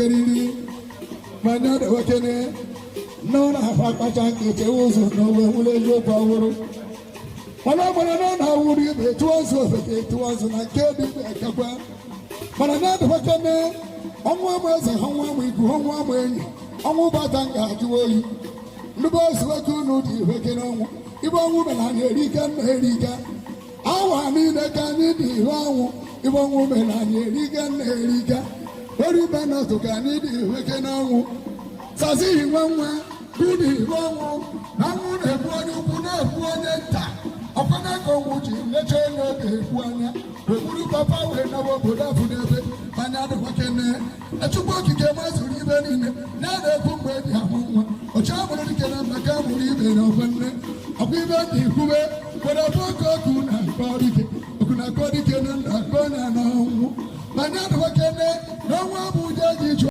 keriri manya de wakene no na fa pacha nke uzo no we wule yo paworo wala mana na wuri be tuwazo be tuwazo na kebi be kakwa mana na de wakene onwa maze hanwa mu iku onwa mu enyi onwa batanga atuoyi nubo siwatu no di wakene onwa ibo onwa be na erika na erika awa ni de kan di onwa ibo onwa be na erika na erika ori bana to kan di wakene onwa sasi nwanwa kudi nwanwa nanwu na ebuonye ukwu na ebuonye nta ọkwana ka onwu ji leche onye oge ebuanya weburu papa wee nawa obodo afụ n'ebe anya adịkwa kene echukwu okike mazuru ibe niile ya na-ekwu mgbe eji ahụ nwa ọcha amụrụ dike na maka amụrụ ibe na ọkwanne ọkwa ibe dị ikwube kwere ọbụ oke oku na akọ dike oku na akọ dike na nna akọ na n'ọnwụ anya adịkwa kene na ọnwa bụ ụdị eji